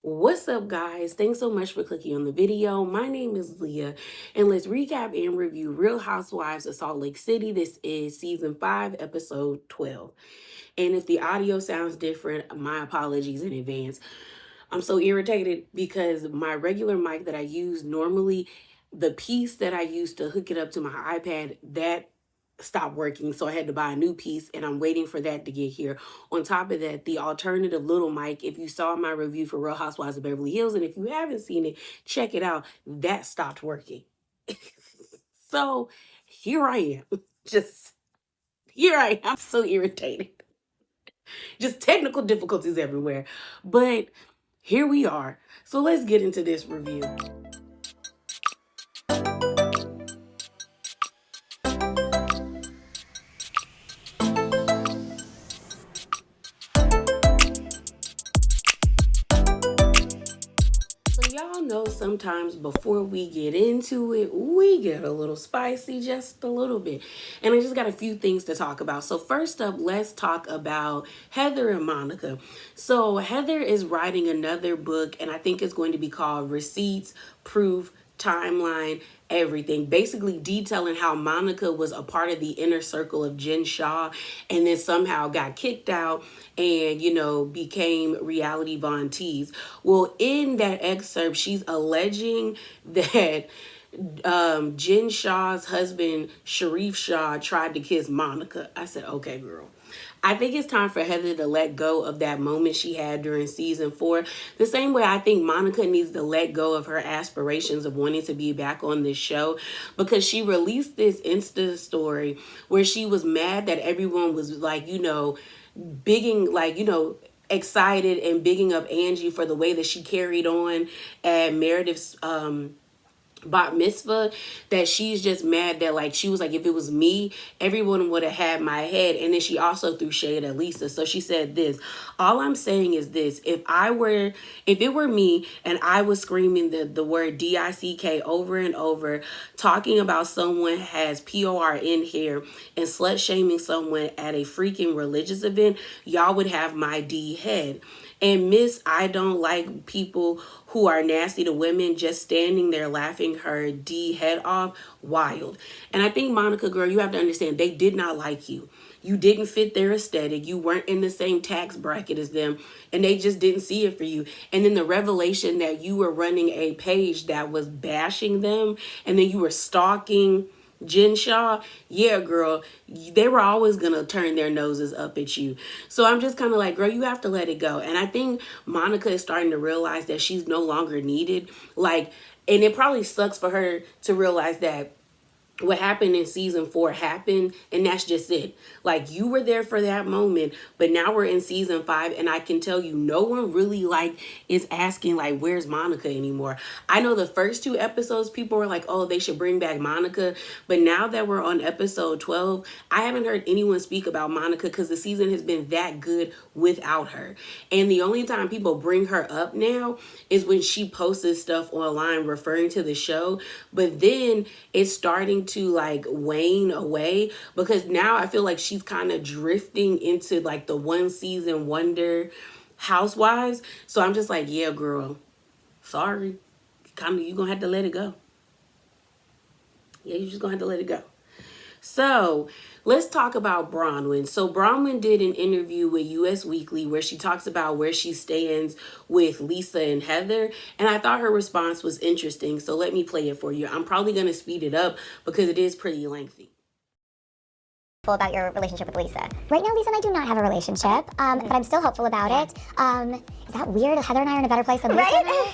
What's up, guys? Thanks so much for clicking on the video. My name is Leah, and let's recap and review Real Housewives of Salt Lake City. This is season 5, episode 12. And if the audio sounds different, my apologies in advance. I'm so irritated because my regular mic that I use normally, the piece that I used to hook it up to my iPad, that stopped working, so I had to buy a new piece, and I'm waiting for that to get here. On top of that, the alternative little mic, if you saw my review for Real Housewives of Beverly Hills, and if you haven't seen it, check it out, that stopped working. So here I am. Here I am. I'm so irritated. Just technical difficulties everywhere, but here we are. So let's get into this review. Y'all know sometimes before we get into it, we get a little spicy, just a little bit. And I just got a few things to talk about. So first up, let's talk about Heather and Monica. So Heather is writing another book, and I think it's going to be called Receipts, Proof, Timeline, Everything, basically detailing how Monica was a part of the inner circle of Jen Shah and then somehow got kicked out and, became reality Von Tease. Well, in that excerpt, she's alleging that Jen Shah's husband, Sharif Shah, tried to kiss Monica. I said, okay, girl. I think it's time for Heather to let go of that moment she had during season 4. The same way I think Monica needs to let go of her aspirations of wanting to be back on this show, because she released this Insta story where she was mad that everyone was excited and bigging up Angie for the way that she carried on at Meredith's bat mitzvah, that she's just mad that she was like, if it was me, everyone would have had my head. And then she also threw shade at Lisa. So she said this: all I'm saying is this: if it were me and I was screaming the word DICK over and over, talking about someone has POR in here and slut shaming someone at a freaking religious event, y'all would have my D head. And Miss I don't like people who are nasty to women just standing there laughing her D head off, wild. And I think, Monica, girl, you have to understand, they did not like you. You didn't fit their aesthetic. You weren't in the same tax bracket as them, and they just didn't see it for you. And then the revelation that you were running a page that was bashing them, and then you were stalking Jen Shah, yeah, girl, they were always gonna turn their noses up at you. So I'm just kind of like, girl, you have to let it go. And I think Monica is starting to realize that she's no longer needed. And it probably sucks for her to realize that what happened in season 4 happened, and that's just it. You were there for that moment, but now we're in season 5, and I can tell you no one really is asking where's Monica anymore. I know the first 2 episodes people were like, oh, they should bring back Monica, but now that we're on episode 12, I haven't heard anyone speak about Monica because the season has been that good without her. And the only time people bring her up now is when she posts stuff online referring to the show, but then it's starting to wane away, because now I feel like she's kind of drifting into the one season wonder Housewives. So I'm just like, yeah, girl, sorry, you gonna have to let it go. Yeah, you just gonna have to let it go. So let's talk about Bronwyn. So Bronwyn did an interview with Us Weekly where she talks about where she stands with Lisa and Heather. And I thought her response was interesting. So let me play it for you. I'm probably going to speed it up because it is pretty lengthy. About your relationship with Lisa. Right now, Lisa and I do not have a relationship, but I'm still hopeful about it. Is that weird? Heather and I are in a better place than Lisa. Right?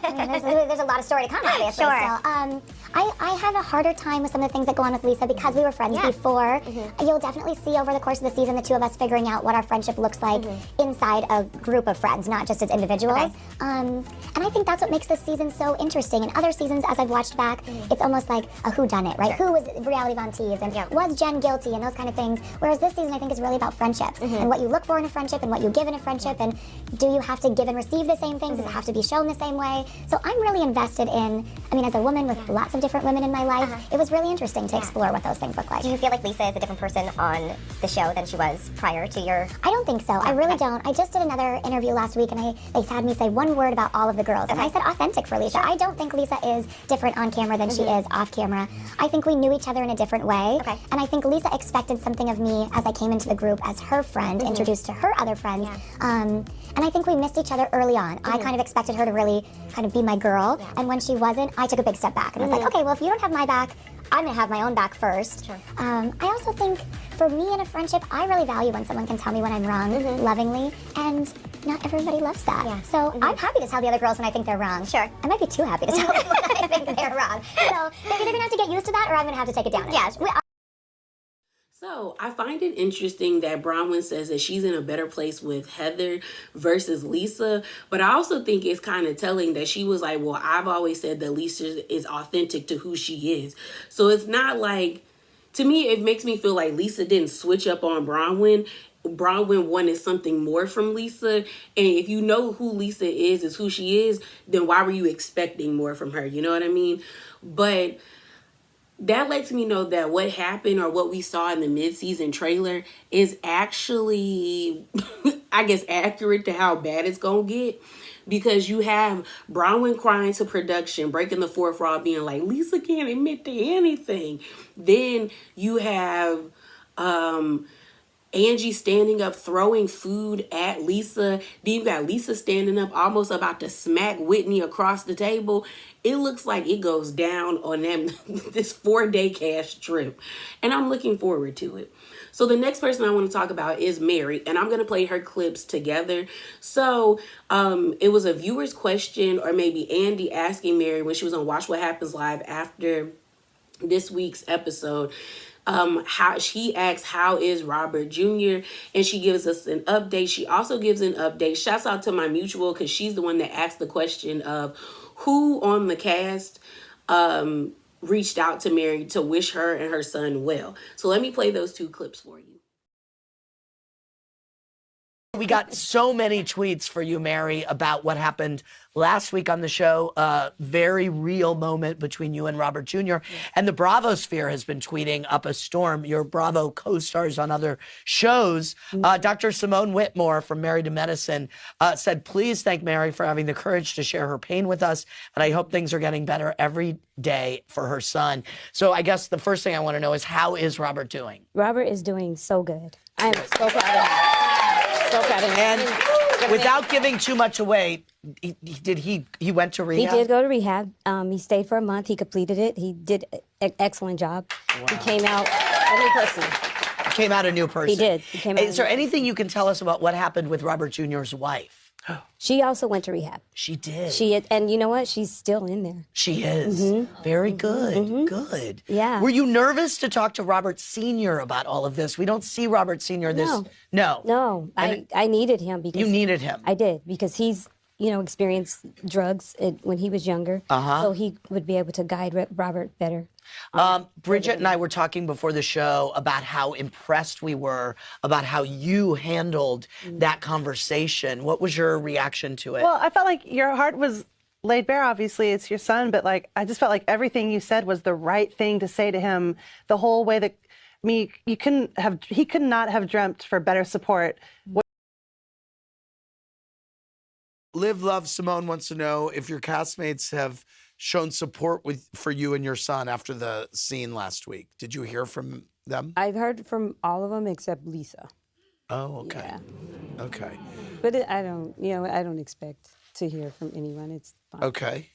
I mean, there's a lot of story to come, obviously. Sure. Still. I have a harder time with some of the things that go on with Lisa because we were friends before. You'll definitely see over the course of the season the two of us figuring out what our friendship looks like inside a group of friends, not just as individuals. Okay. And I think that's what makes this season so interesting. In other seasons, as I've watched back, it's almost like a whodunit, right? Sure. Who was reality Von Tease, and was Jen guilty, and those those kind of things. Whereas this season, I think, is really about friendships and what you look for in a friendship and what you give in a friendship, and do you have to give and receive the same things? Does it have to be shown the same way? So I'm really invested in, I mean, as a woman with lots of different women in my life, it was really interesting to explore what those things look like. Do you feel like Lisa is a different person on the show than she was prior to your... I don't think so. I really don't. I just did another interview last week, and they had me say one word about all of the girls, and I said authentic for Lisa. I don't think Lisa is different on camera than she is off camera. I think we knew each other in a different way, and I think Lisa expected something of me as I came into the group as her friend, introduced to her other friends, and I think we missed each other early on. I kind of expected her to really kind of be my girl, and when she wasn't, I took a big step back, and I was like, okay, well, if you don't have my back, I'm gonna have my own back first. I also think for me in a friendship, I really value when someone can tell me when I'm wrong, lovingly, and not everybody loves that. So I'm happy to tell the other girls when I think they're wrong. Sure. I might be too happy to tell them when I think they're wrong. So they're either gonna have to get used to that, or I'm gonna have to take it down. So I find it interesting that Bronwyn says that she's in a better place with Heather versus Lisa, but I also think it's kind of telling that she was like, well, I've always said that Lisa is authentic to who she is. So it's not like, to me, it makes me feel like Lisa didn't switch up on Bronwyn. Bronwyn wanted something more from Lisa, and if you know who Lisa is who she is, then why were you expecting more from her? You know what I mean? But that lets me know that what happened or what we saw in the mid-season trailer is actually, I guess, accurate to how bad it's going to get. Because you have Bronwyn crying to production, breaking the fourth wall, being like, Lisa can't admit to anything. Then you have Angie standing up, throwing food at Lisa. Then you got Lisa standing up, almost about to smack Whitney across the table. It looks like it goes down on them this 4-day cash trip. And I'm looking forward to it. So the next person I want to talk about is Mary, and I'm going to play her clips together. So it was a viewer's question, or maybe Andy asking Mary when she was on Watch What Happens Live after this week's episode. How she asks, how is Robert Jr.? And she gives us an update. She also gives an update. Shouts out to my mutual, because she's the one that asked the question of who on the cast reached out to Mary to wish her and her son well. So let me play those two clips for you. We got so many tweets for you, Mary, about what happened last week on the show. A very real moment between you and Robert Jr. And the Bravo sphere has been tweeting up a storm. Your Bravo co-stars on other shows. Dr. Simone Whitmore from Married to Medicine said, please thank Mary for having the courage to share her pain with us. And I hope things are getting better every day for her son. So I guess the first thing I want to know is, how is Robert doing? Robert is doing so good. I am so proud of him. So proud of him. And without giving too much away, he went to rehab? He did go to rehab. He stayed for a month. He completed it. He did an excellent job. Wow. He came out a new person. Came out a new person. He did. He came out. Is there anything you can tell us about what happened with Robert Jr.'s wife? She also went to rehab. She did. And you know what? She's still in there. She is. Very good. Good. Yeah. Were you nervous to talk to Robert Sr. about all of this? We don't see Robert Sr. No. I needed him because you needed him. I did, because he's experienced drugs when he was younger. So he would be able to guide Robert better. Bridget and I were talking before the show about how impressed we were about how you handled that conversation. What was your reaction to it? Well, I felt like your heart was laid bare. Obviously, it's your son, but I just felt like everything you said was the right thing to say to him. The whole way that he could not have dreamt for better support. Live Love Simone wants to know if your castmates have shown support for you and your son after the scene last week. Did you hear from them? I've heard from all of them except Lisa. Oh, okay. Yeah. Okay. But I don't expect to hear from anyone. It's fine. Okay.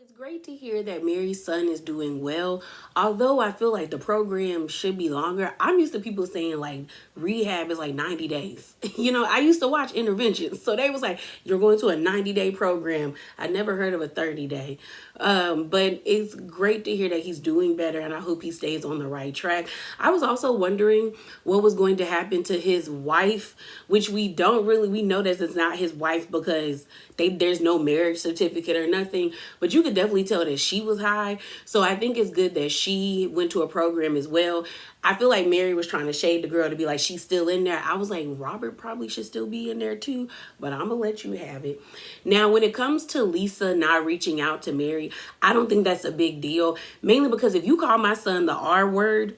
It's great to hear that Mary's son is doing well. Although I feel like the program should be longer. I'm used to people saying like rehab is like 90 days. I used to watch Interventions. So they was like, you're going to a 90-day program. I never heard of a 30-day. But it's great to hear that he's doing better, and I hope he stays on the right track. I was also wondering what was going to happen to his wife, which we know that it's not his wife because there's no marriage certificate or nothing. But you could definitely definitely tell that she was high. So I think it's good that she went to a program as well. I feel like Mary was trying to shade the girl to be like, she's still in there. I was like, Robert probably should still be in there too, but I'm gonna let you have it. Now, when it comes to Lisa not reaching out to Mary, I don't think that's a big deal. Mainly because if you call my son the R word,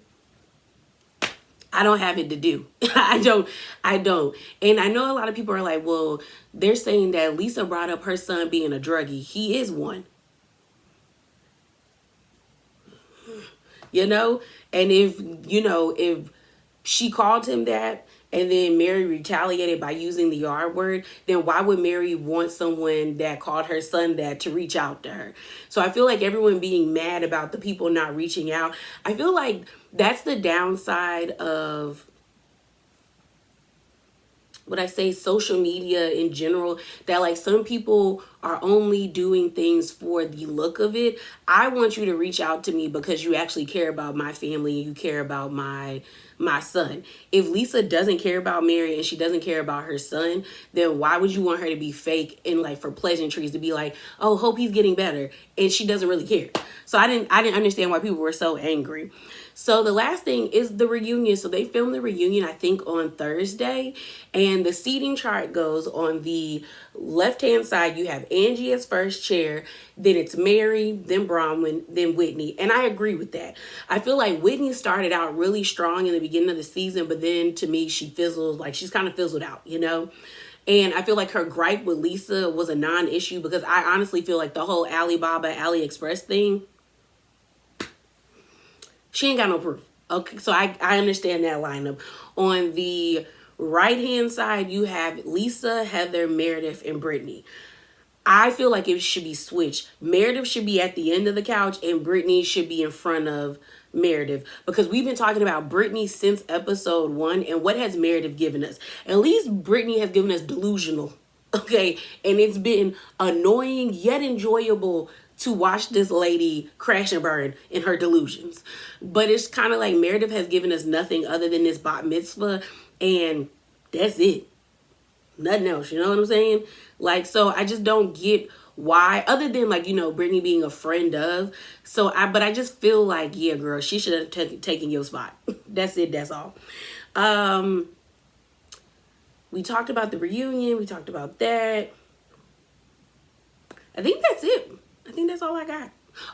I don't have it to do. I don't. And I know a lot of people are like, well, they're saying that Lisa brought up her son being a druggie. He is one. And if she called him that and then Mary retaliated by using the R word, then why would Mary want someone that called her son that to reach out to her? So I feel like everyone being mad about the people not reaching out, I feel like that's the downside of what I say, social media in general, that like some people are only doing things for the look of it. I want you to reach out to me because you actually care about my family and you care about my son. If Lisa doesn't care about Mary and she doesn't care about her son, then why would you want her to be fake and like for pleasantries to be like, oh, hope he's getting better, and she doesn't really care? So I didn't understand why people were so angry. So the last thing is the reunion. So they filmed the reunion, I think, on Thursday. And the seating chart goes on the left-hand side. You have Angie as first chair. Then it's Mary, then Bronwyn, then Whitney. And I agree with that. I feel like Whitney started out really strong in the beginning of the season. But then to me, she's kind of fizzled out, And I feel like her gripe with Lisa was a non-issue because I honestly feel like the whole Alibaba AliExpress thing, she ain't got no proof. Okay, so I understand that lineup. On the right-hand side, you have Lisa, Heather, Meredith, and Brittany. I feel like it should be switched. Meredith should be at the end of the couch and Brittany should be in front of Meredith, because we've been talking about Brittany since episode 1, and what has Meredith given us? At least Brittany has given us delusional, okay? And it's been annoying yet enjoyable to watch this lady crash and burn in her delusions. But it's kind of like Meredith has given us nothing other than this bat mitzvah, and that's it. Nothing else, you know what I'm saying? Like, so I just don't get why, other than like, Brittany being a friend of. But I just feel like, yeah, girl, she should have taken your spot. That's it, that's all. We talked about the reunion, we talked about that. I think that's it. I think that's all I got.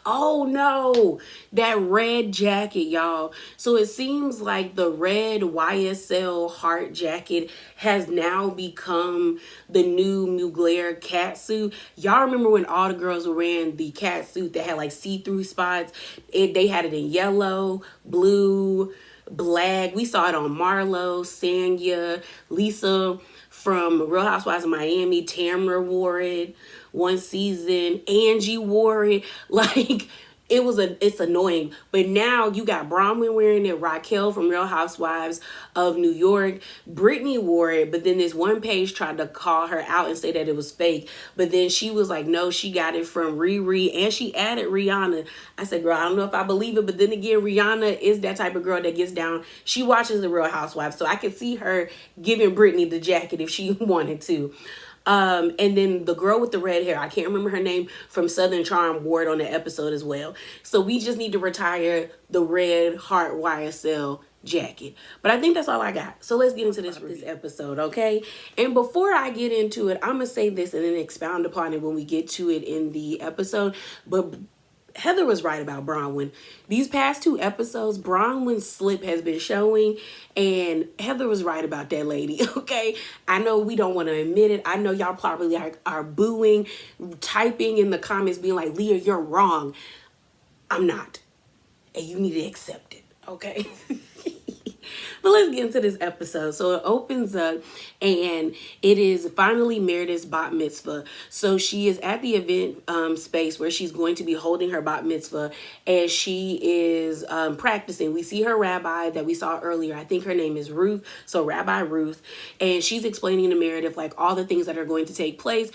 Oh no, that red jacket, y'all. So it seems like the red YSL heart jacket has now become the new Mugler cat suit. Y'all remember when all the girls were wearing the cat suit that had like see-through spots? They had it in yellow, blue, black. We saw it on Marlo, Sanya, Lisa from Real Housewives of Miami. Tamra wore it one season. Angie wore it. Like, it's annoying. But now you got Bronwyn wearing it, Raquel from Real Housewives of New York. Brittany wore it, but then this one page tried to call her out and say that it was fake. But then she was like, no, she got it from Riri, and she added Rihanna. I said, girl, I don't know if I believe it, but then again, Rihanna is that type of girl that gets down. She watches the Real Housewives, so I could see her giving Brittany the jacket if she wanted to. And then the girl with the red hair, I can't remember her name, from Southern Charm, wore it on the episode as well. So we just need to retire the red heart YSL jacket. But I think that's all I got. So let's get into this episode, okay? And before I get into it, I'm going to say this and then expound upon it when we get to it in the episode. But Heather was right about Bronwyn. These past 2 episodes, Bronwyn's slip has been showing, and Heather was right about that lady, okay? I know we don't want to admit it. I know y'all probably are booing, typing in the comments, being like, Leah, you're wrong. I'm not. And you need to accept it, okay? But let's get into this episode. So it opens up and it is finally Meredith's bat mitzvah. So she is at the event space where she's going to be holding her bat mitzvah as she is practicing. We see her rabbi that we saw earlier. I think her name is Ruth. So Rabbi Ruth. And she's explaining to Meredith like all the things that are going to take place.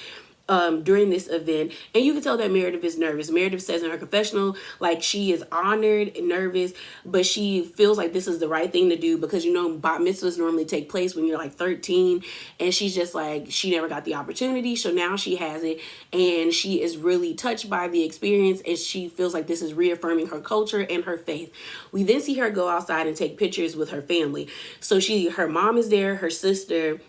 during this event. And you can tell that Meredith is nervous. Meredith says in her confessional, like, she is honored and nervous, but she feels like this is the right thing to do because, you know, bat mitzvahs normally take place when you're like 13. And she's just like, she never got the opportunity. So now she has it. And she is really touched by the experience. And she feels like this is reaffirming her culture and her faith. We then see her go outside and take pictures with her family. So her mom is there, her sister.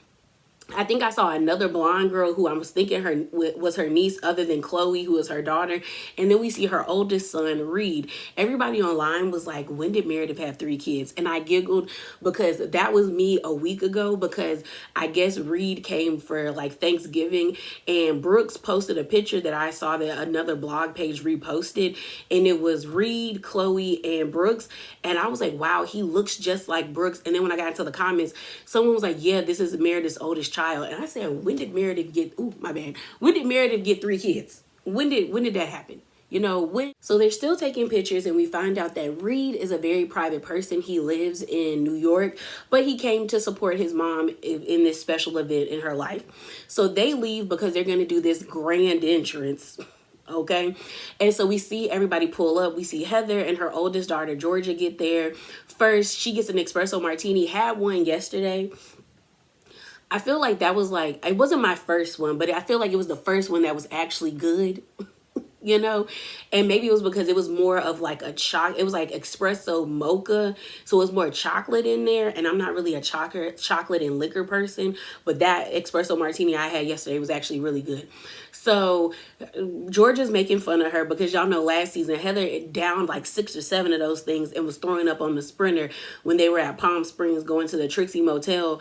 I think I saw another blonde girl who I was thinking was her niece other than Chloe, who is her daughter. And then we see her oldest son, Reed. Everybody online was like, when did Meredith have 3 kids? And I giggled because that was me a week ago, because I guess Reed came for like Thanksgiving, and Brooks posted a picture that I saw that another blog page reposted, and it was Reed, Chloe, and Brooks. And I was like, wow, he looks just like Brooks. And then when I got into the comments, someone was like, yeah, this is Meredith's oldest child. And I said, when did Meredith get, when did Meredith get 3 kids? When did that happen? You know, when? So they're still taking pictures, and we find out that Reed is a very private person. He lives in New York, but he came to support his mom in this special event in her life. So they leave because they're going to do this grand entrance. Okay. And so we see everybody pull up. We see Heather and her oldest daughter, Georgia, get there. First, she gets an espresso martini, had one yesterday. I feel like that was like, it wasn't my first one, but I feel like it was the first one that was actually good, you know? And maybe it was because it was more of like it was like espresso mocha. So it was more chocolate in there. And I'm not really a chocolate and liquor person, but that espresso martini I had yesterday was actually really good. So Georgia's making fun of her because y'all know last season Heather downed like 6 or 7 of those things and was throwing up on the Sprinter when they were at Palm Springs going to the Trixie Motel.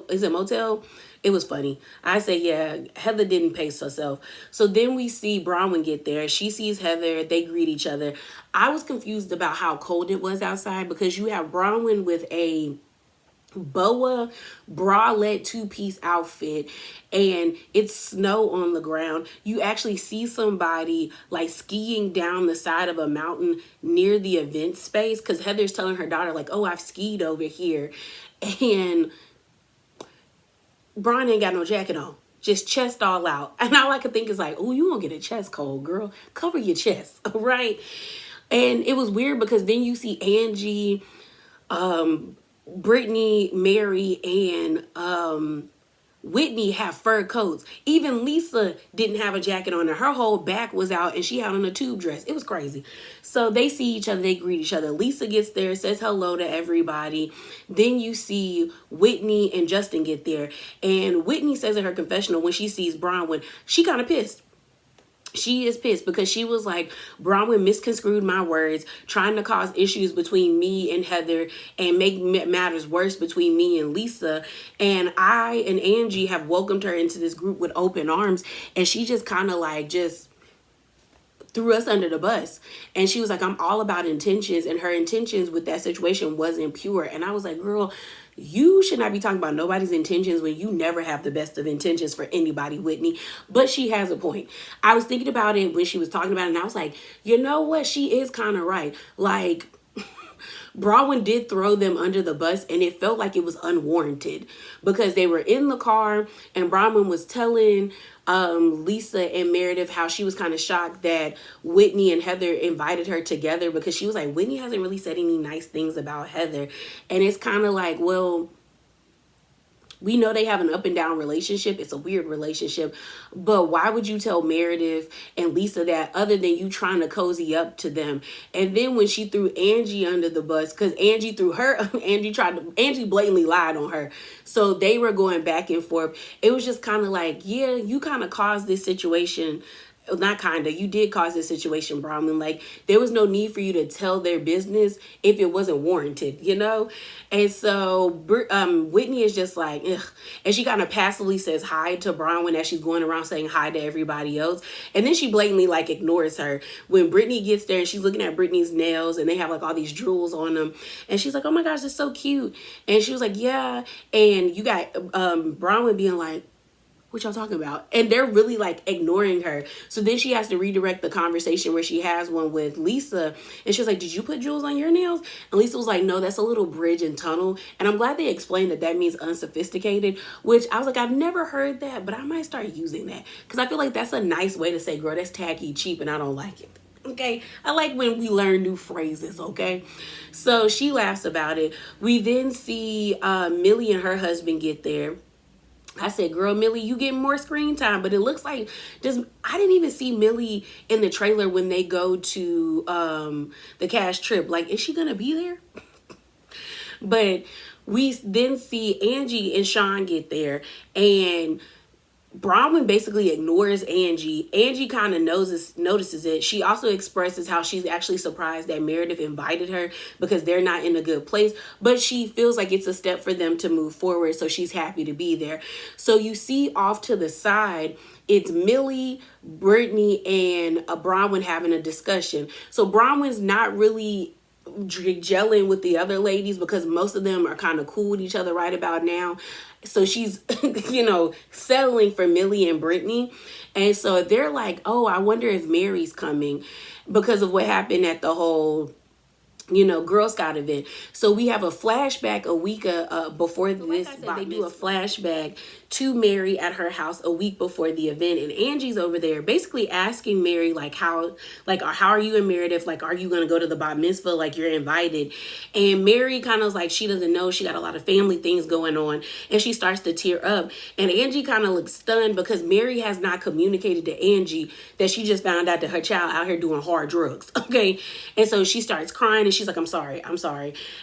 Is it motel? It was funny. I say, yeah, Heather didn't pace herself. So then we see Bronwyn get there. She sees Heather. They greet each other. I was confused about how cold it was outside because you have Bronwyn with a boa bralette 2-piece outfit, and it's snow on the ground. You actually see somebody like skiing down the side of a mountain near the event space, because Heather's telling her daughter like, oh, I've skied over here, and Brian ain't got no jacket on, just chest all out. And all I could think is like, oh, you won't get a chest cold, girl, cover your chest. Right? And it was weird because then you see Angie, Brittany, Mary, and Whitney have fur coats. Even Lisa didn't have a jacket on her. Her whole back was out and she had on a tube dress. It was crazy. So they see each other. They greet each other. Lisa gets there, says hello to everybody. Then you see Whitney and Justin get there. And Whitney says in her confessional when she sees Bronwyn, she kind of pissed. She is pissed because she was like, Bronwyn misconstrued my words, trying to cause issues between me and Heather and make matters worse between me and Lisa. And I and Angie have welcomed her into this group with open arms. And she just kind of like just threw us under the bus. And she was like, I'm all about intentions. And her intentions with that situation wasn't pure. And I was like, girl, you should not be talking about nobody's intentions when you never have the best of intentions for anybody, Whitney. But she has a point. I was thinking about it when she was talking about it, and I was like, you know what? She is kind of right. Like, Bronwyn did throw them under the bus, and it felt like it was unwarranted because they were in the car and Bronwyn was telling Lisa and Meredith how she was kind of shocked that Whitney and Heather invited her together, because she was like, Whitney hasn't really said any nice things about Heather. And it's kind of like, well, we know they have an up and down relationship. It's a weird relationship. But why would you tell Meredith and Lisa that other than you trying to cozy up to them? And then when she threw Angie under the bus, because Angie threw her, Angie blatantly lied on her. So they were going back and forth. It was just kind of like, yeah, you kind of caused this situation. Not kind of, you did cause this situation, Bronwyn. Like, there was no need for you to tell their business if it wasn't warranted, you know? And so Whitney is just like, ugh. And she kind of passively says hi to Bronwyn as she's going around saying hi to everybody else. And then she blatantly like ignores her. When Brittany gets there and she's looking at Brittany's nails and they have like all these jewels on them. And she's like, oh my gosh, that's so cute. And she was like, yeah. And you got Bronwyn being like, what y'all talking about? And they're really like ignoring her. So then she has to redirect the conversation where she has one with Lisa. And she was like, did you put jewels on your nails? And Lisa was like, no, that's a little bridge and tunnel. And I'm glad they explained that means unsophisticated, which I was like, I've never heard that, but I might start using that. Because I feel like that's a nice way to say, girl, that's tacky, cheap, and I don't like it. Okay, I like when we learn new phrases. Okay, so she laughs about it. We then see Millie and her husband get there. I said, girl, Millie, you get more screen time. But it looks like I didn't even see Millie in the trailer when they go to the cash trip. Like, is she going to be there? But we then see Angie and Sean get there. And Bronwyn basically ignores Angie. Angie kind of notices it. She also expresses how she's actually surprised that Meredith invited her because they're not in a good place. But she feels like it's a step for them to move forward. So she's happy to be there. So you see off to the side, it's Millie, Brittany, and Bronwyn having a discussion. So Bronwyn's not really gelling with the other ladies because most of them are kind of cool with each other right about now. So she's, settling for Millie and Brittany. And so they're like, oh, I wonder if Mary's coming because of what happened at the whole Girl Scout event. So we have a flashback a week before this. They do a flashback to Mary at her house a week before the event, and Angie's over there basically asking Mary how are you and Meredith, like, are you gonna go to the bat mitzvah, like, you're invited? And Mary kind of like, she doesn't know, she got a lot of family things going on, and she starts to tear up, and Angie kind of looks stunned because Mary has not communicated to Angie that she just found out that her child out here doing hard drugs. Okay, and so she starts crying and she's like, I'm sorry.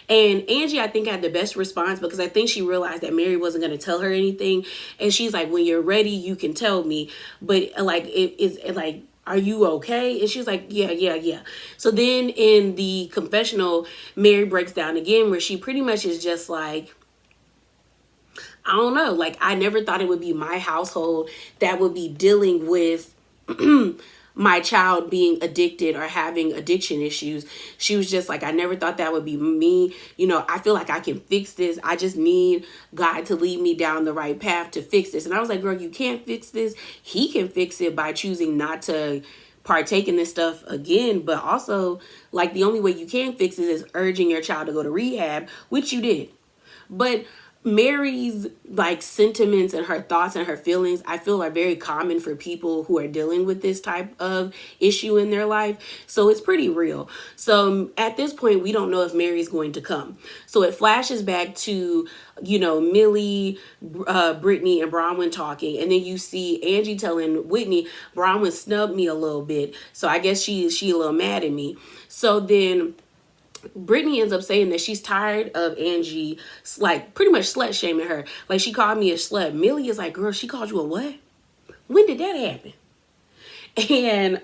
And Angie, I think, had the best response because I think she realized that Mary wasn't going to tell her anything. And she's like, when you're ready, you can tell me. But are you okay? And she's like, yeah. So then in the confessional, Mary breaks down again where she pretty much is just like, I don't know. Like, I never thought it would be my household that would be dealing with my child being addicted or having addiction issues. She was just like, I never thought that would be me. I feel like I can fix this. I just need God to lead me down the right path to fix this. And I was like, girl, you can't fix this. He can fix it by choosing not to partake in this stuff again. But also, like, the only way you can fix it is urging your child to go to rehab, which you did. But Mary's like sentiments and her thoughts and her feelings, I feel, are very common for people who are dealing with this type of issue in their life. So it's pretty real. So at this point, we don't know if Mary's going to come. So it flashes back to, Millie, Brittany, and Bronwyn talking. And then you see Angie telling Whitney, Bronwyn snubbed me a little bit. So I guess she a little mad at me. So then Brittany ends up saying that she's tired of Angie, like, pretty much slut shaming her. Like, she called me a slut. Millie is like, girl, she called you a what? When did that happen? And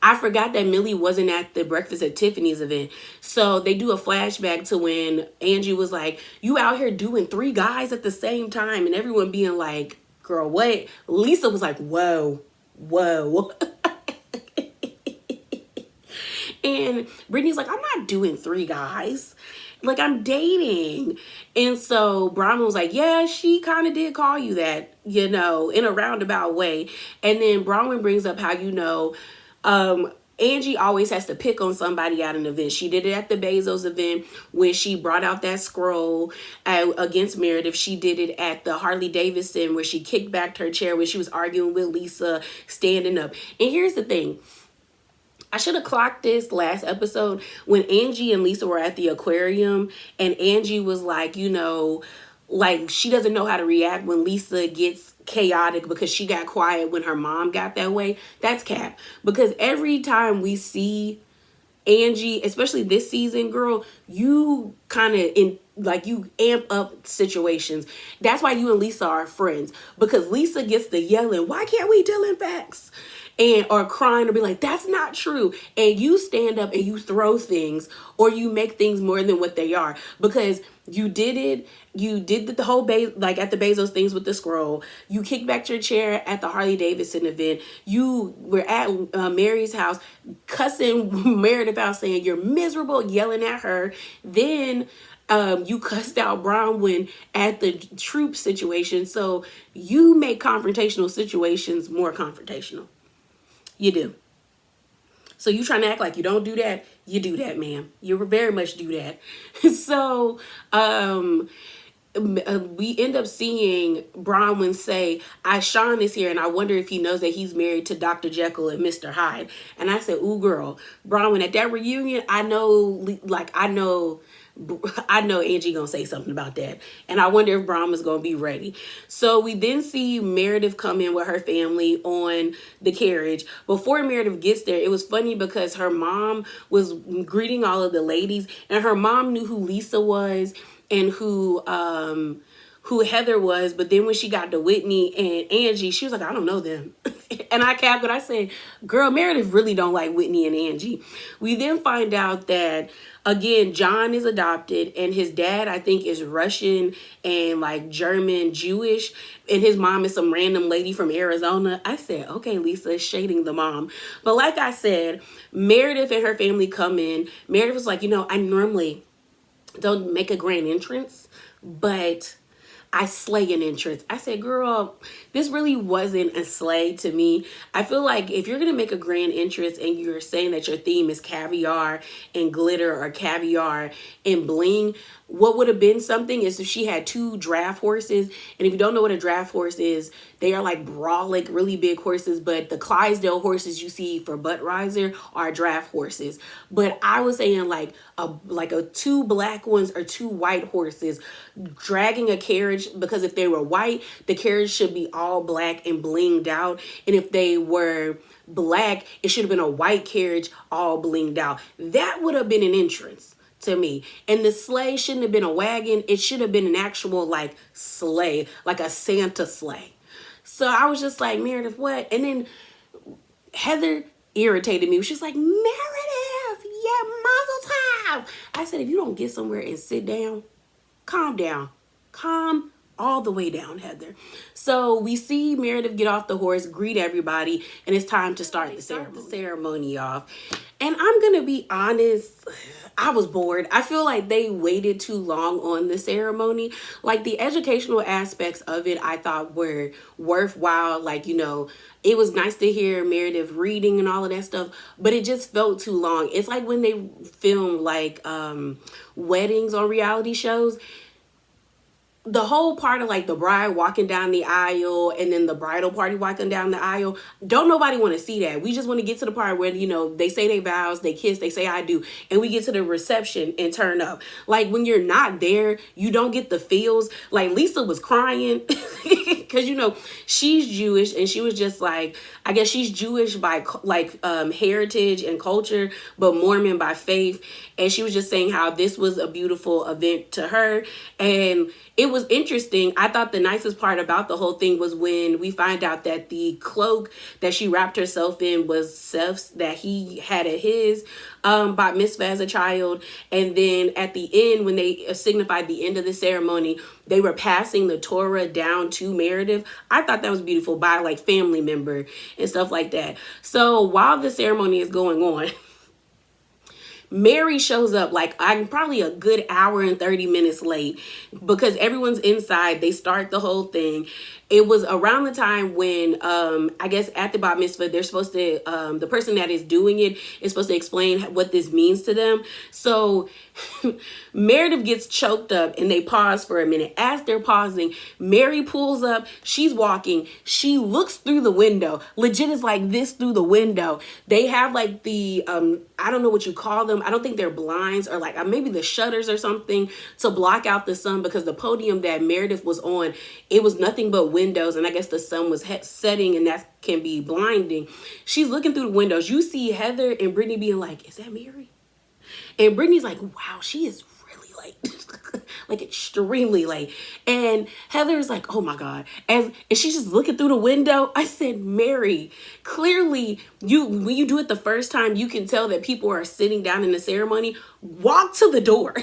I forgot that Millie wasn't at the Breakfast at Tiffany's event. So they do a flashback to when Angie was like, you out here doing 3 guys at the same time, and everyone being like, girl, what? Lisa was like, whoa. And Brittany's like, I'm not doing 3 guys. Like, I'm dating. And so Bronwyn was like, yeah, she kind of did call you that, in a roundabout way. And then Bronwyn brings up how, Angie always has to pick on somebody at an event. She did it at the Bezos event when she brought out that scroll against Meredith. She did it at the Harley Davidson where she kicked back her chair when she was arguing with Lisa, standing up. And here's the thing. I should have clocked this last episode when Angie and Lisa were at the aquarium and Angie was like, like, she doesn't know how to react when Lisa gets chaotic because she got quiet when her mom got that way. That's cap. Because every time we see Angie, especially this season, girl, you kind of you amp up situations. That's why you and Lisa are friends, because Lisa gets the yelling, why can't we deal in facts? Or crying or be like, that's not true. And you stand up and you throw things or you make things more than what they are, because you did it. You did the whole like at the Bezos things with the scroll. You kicked back your chair at the Harley Davidson event. You were at Mary's house cussing Meredith out, saying you're miserable, yelling at her. Then You cussed out Bronwyn at the troop situation. So you make confrontational situations more confrontational. You do. So you trying to act like you don't do that? You do that, ma'am. You very much do that. So we end up seeing Bronwyn say, Sean is here and I wonder if he knows that he's married to Dr. Jekyll and Mr. Hyde. And I said, ooh, girl, Bronwyn, at that reunion, I know Angie gonna say something about that. And I wonder if Bronwyn's gonna be ready. So we then see Meredith come in with her family on the carriage. Before Meredith gets there, it was funny because her mom was greeting all of the ladies and her mom knew who Lisa was and who Heather was, but then when she got to Whitney and Angie, she was like, I don't know them. And I capped it. I said, girl, Meredith really don't like Whitney and Angie. We then find out that, again, John is adopted and his dad, I think, is Russian and like German Jewish, and his mom is some random lady from Arizona. I said, okay, Lisa is shading the mom. But like I said, Meredith and her family come in. Meredith was like, I normally don't make a grand entrance, but I slay an entrance. I said, girl, this really wasn't a slay to me. I feel like if you're going to make a grand entrance and you're saying that your theme is caviar and glitter or caviar and bling, what would have been something is if she had 2 draft horses. And if you don't know what a draft horse is, they are like brolic, really big horses. But the Clydesdale horses you see for Budweiser are draft horses. But I was saying like a 2 black ones or 2 white horses dragging a carriage, because if they were white, the carriage should be all black and blinged out. And if they were black, it should have been a white carriage all blinged out. That would have been an entrance to me. And the sleigh shouldn't have been a wagon. It should have been an actual like sleigh, like a Santa sleigh. So I was just like, Meredith, what? And then Heather irritated me. She's like, Meredith, yeah, Mazel tov. I said, if you don't get somewhere and sit down, calm down. Calm all the way down, Heather. So we see Meredith get off the horse, greet everybody, and it's time to start the ceremony off. And I'm going to be honest, I was bored. I feel like they waited too long on the ceremony. Like the educational aspects of it, I thought were worthwhile. Like, it was nice to hear Meredith reading and all of that stuff, but it just felt too long. It's like when they film like weddings on reality shows. The whole part of like the bride walking down the aisle and then the bridal party walking down the aisle, don't nobody want to see that. We just want to get to the part where, they say they vows, they kiss, they say I do, and we get to the reception and turn up. Like when you're not there, you don't get the feels. Like Lisa was crying because, she's Jewish and she was just like, I guess she's Jewish by like heritage and culture, but Mormon by faith. And she was just saying how this was a beautiful event to her. And it was interesting. I thought the nicest part about the whole thing was when we find out that the cloak that she wrapped herself in was Seth's, that he had at his bat mitzvah as a child. And then at the end, when they signified the end of the ceremony, they were passing the Torah down to Meredith. I thought that was beautiful, by like family member and stuff like that. So while the ceremony is going on, Mary shows up like I'm probably a good hour and 30 minutes late because everyone's inside. They start the whole thing. It was around the time when, I guess at the bat mitzvah, they're supposed to, the person that is doing it is supposed to explain what this means to them. So Meredith gets choked up and they pause for a minute. As they're pausing, Mary pulls up. She's walking. She looks through the window. Legit is like this through the window. They have like the, I don't know what you call them. I don't think they're blinds or like maybe the shutters or something to block out the sun, because the podium that Meredith was on, it was nothing but windows, and I guess the sun was setting and that can be blinding. She's looking through the windows. You see Heather and Brittany being like, is that Mary? And Brittany's like, wow, she is really late. Like extremely late. And Heather's like, oh my God. And she's just looking through the window. I said, Mary, clearly when you do it the first time, you can tell that people are sitting down in the ceremony. Walk to the door.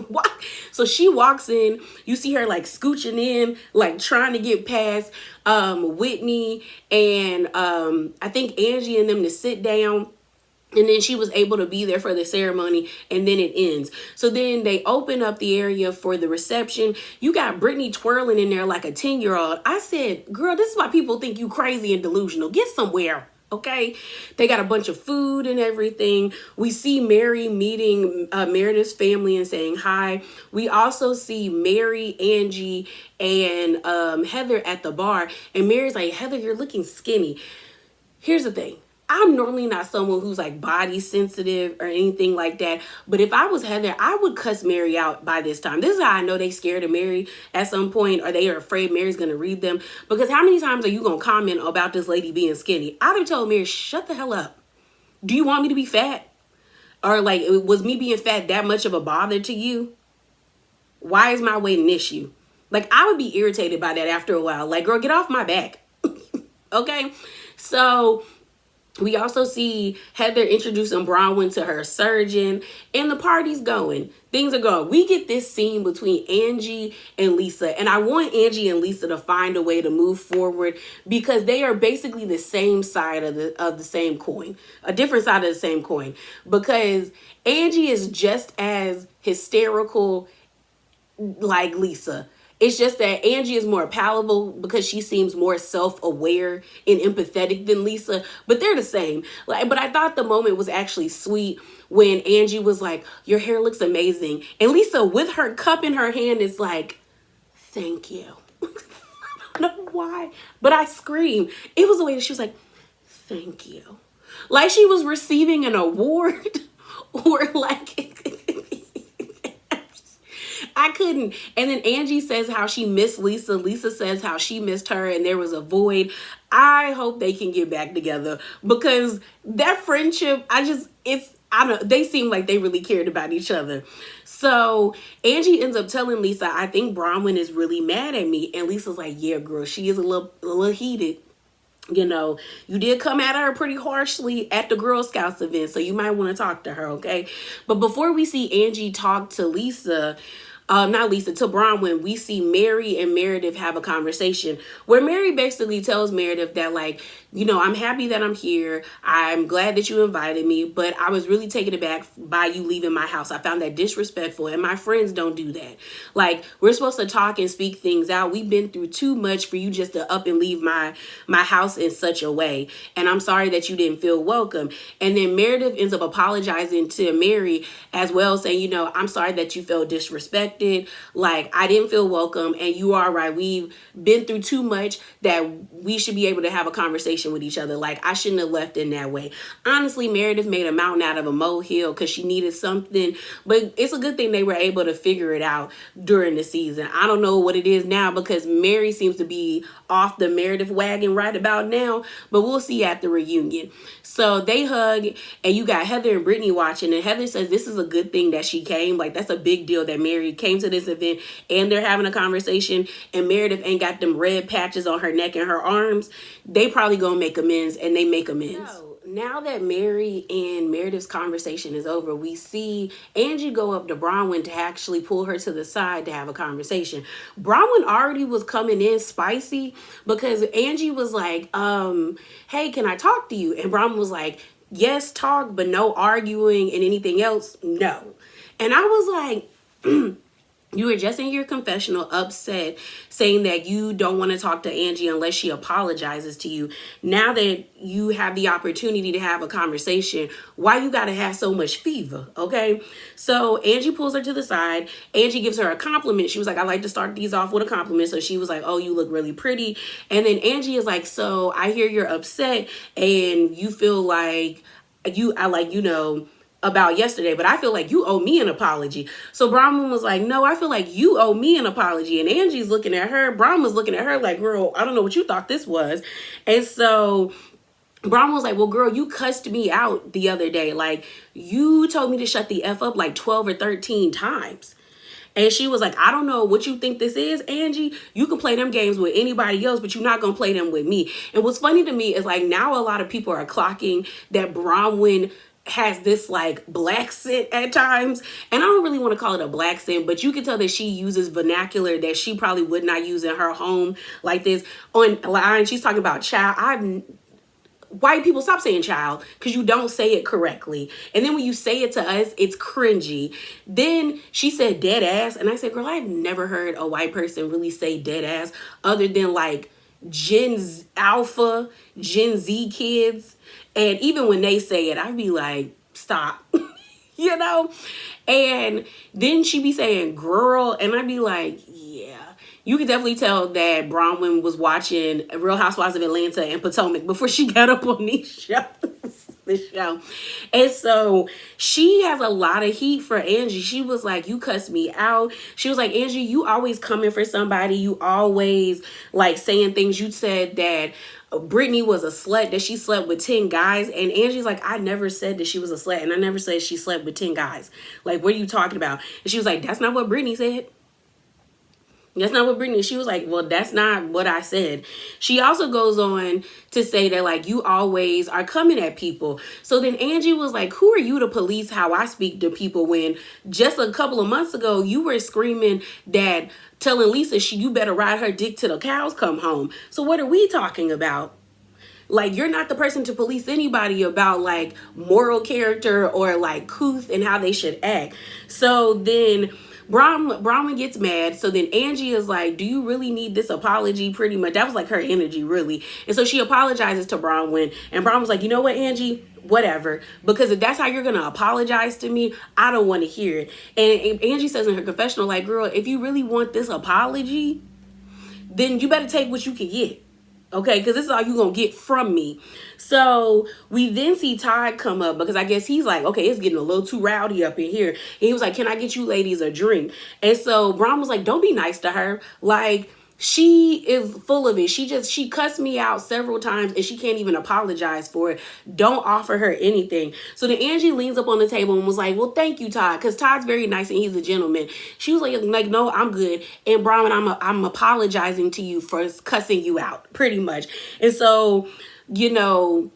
Walk. So she walks in. You see her like scooching in, like trying to get past Whitney and I think Angie and them to sit down. And then she was able to be there for the ceremony, and then it ends. So then they open up the area for the reception. You got Brittany twirling in there like a 10-year-old. I said, girl, this is why people think you crazy and delusional. Get somewhere. Okay, they got a bunch of food and everything. We see Mary meeting Meredith's family and saying hi. We also see Mary, Angie, and Heather at the bar. And Mary's like, Heather, you're looking skinny. Here's the thing. I'm normally not someone who's like body sensitive or anything like that. But if I was Heather, I would cuss Mary out by this time. This is how I know they scared of Mary at some point, or they are afraid Mary's going to read them. Because how many times are you going to comment about this lady being skinny? I would have told Mary, shut the hell up. Do you want me to be fat? Or like, was me being fat that much of a bother to you? Why is my weight an issue? Like, I would be irritated by that after a while. Like, girl, get off my back. Okay? So we also see Heather introducing Bronwyn to her surgeon, and the party's going. Things are going. We get this scene between Angie and Lisa, and I want Angie and Lisa to find a way to move forward because they are basically the same side of the same coin, a different side of the same coin. Because Angie is just as hysterical like Lisa. It's just that Angie is more palatable because she seems more self-aware and empathetic than Lisa, but they're the same. Like, but I thought the moment was actually sweet when Angie was like, your hair looks amazing. And Lisa, with her cup in her hand, is like, thank you. I don't know why, but I screamed. It was the way that she was like, thank you. Like she was receiving an award or like... I couldn't. And then Angie says how she missed Lisa. Lisa says how she missed her and there was a void. I hope they can get back together because that friendship, I don't know, they seem like they really cared about each other. So Angie ends up telling Lisa, I think Bronwyn is really mad at me. And Lisa's like, yeah, girl, she is a little heated. You know, you did come at her pretty harshly at the Girl Scouts event, so you might want to talk to her, okay? But before we see Angie talk to Lisa, not Lisa, to Bronwyn, we see Mary and Meredith have a conversation where Mary basically tells Meredith that, like, you know, I'm happy that I'm here. I'm glad that you invited me, but I was really taken aback by you leaving my house. I found that disrespectful, and my friends don't do that. Like, we're supposed to talk and speak things out. We've been through too much for you just to up and leave my house in such a way, and I'm sorry that you didn't feel welcome. And then Meredith ends up apologizing to Mary as well, saying, you know, I'm sorry that you felt disrespected. Like, I didn't feel welcome, and you are right. We've been through too much that we should be able to have a conversation with each other. Like, I shouldn't have left in that way. Honestly, Meredith made a mountain out of a molehill because she needed something, but it's a good thing they were able to figure it out during the season. I don't know what it is now because Mary seems to be off the Meredith wagon right about now, but we'll see at the reunion. So they hug, and you got Heather and Brittany watching, and Heather says this is a good thing that she came. Like, that's a big deal that Mary came to this event and they're having a conversation, and Meredith ain't got them red patches on her neck and her arms. They probably gonna make amends, and they make amends. So now that Mary and Meredith's conversation is over, we see Angie go up to Bronwyn to actually pull her to the side to have a conversation. Bronwyn already was coming in spicy because Angie was like, hey, can I talk to you? And Bronwyn was like, yes, talk, but no arguing and anything else, no. And I was like, you were just in your confessional upset saying that you don't want to talk to Angie unless she apologizes to you. Now that you have the opportunity to have a conversation, why you got to have so much fever, okay? So Angie pulls her to the side. Angie gives her a compliment. She was like, I like to start these off with a compliment. So she was like, oh, you look really pretty. And then Angie is like, so I hear you're upset and you feel like about yesterday, but I feel like you owe me an apology. So Bronwyn was like, no, I feel like you owe me an apology. And Angie's looking at her. Bronwyn's looking at her like, girl, I don't know what you thought this was. And so Bronwyn was like, well, girl, you cussed me out the other day. Like, you told me to shut the F up like 12 or 13 times. And she was like, I don't know what you think this is, Angie. You can play them games with anybody else, but you're not going to play them with me. And what's funny to me is, like, now a lot of people are clocking that Bronwyn has this like black scent at times, and I don't really want to call it a black scent, but you can tell that she uses vernacular that she probably would not use in her home like this. On line, she's talking about child. white people, stop saying child, because you don't say it correctly. And then when you say it to us, it's cringy. Then she said dead ass. And I said, girl, I've never heard a white person really say dead ass other than like Alpha, Gen Z kids. And even when they say it, I'd be like, stop. You know? And then she be saying girl, and I'd be like, yeah. You could definitely tell that Bronwyn was watching Real Housewives of Atlanta and Potomac before she got up on these shows. This show. And so she has a lot of heat for Angie. She was like, you cussed me out. She was like, Angie, you always coming for somebody. You always like saying things. You said that Brittany was a slut, that she slept with 10 guys. And Angie's like, I never said that she was a slut. And I never said she slept with 10 guys. Like, what are you talking about? And she was like, that's not what Brittany said. That's not what Brittany, she was like, well, that's not what I said. She also goes on to say that, like, you always are coming at people. So then Angie was like, who are you to police how I speak to people when just a couple of months ago, you were screaming that, telling Lisa you better ride her dick till the cows come home. So what are we talking about? Like, you're not the person to police anybody about like moral character or like couth and how they should act. So then Bronwyn gets mad. So then Angie is like, do you really need this apology? Pretty much. That was like her energy, really. And so she apologizes to Bronwyn. And Bronwyn was like, you know what, Angie? Whatever. Because if that's how you're going to apologize to me, I don't want to hear it. And Angie says in her confessional, like, girl, if you really want this apology, then you better take what you can get. Okay, because this is all you're going to get from me. So we then see Todd come up because I guess he's like, okay, it's getting a little too rowdy up in here. And he was like, can I get you ladies a drink? And so Braun was like, don't be nice to her. Like, she is full of it. She cussed me out several times and she can't even apologize for it. Don't offer her anything. So then Angie leans up on the table and was like, well, thank you, Todd, because Todd's very nice and he's a gentleman. She was like, no, I'm good. And Brian, I'm apologizing to you for cussing you out, pretty much. And so, you know,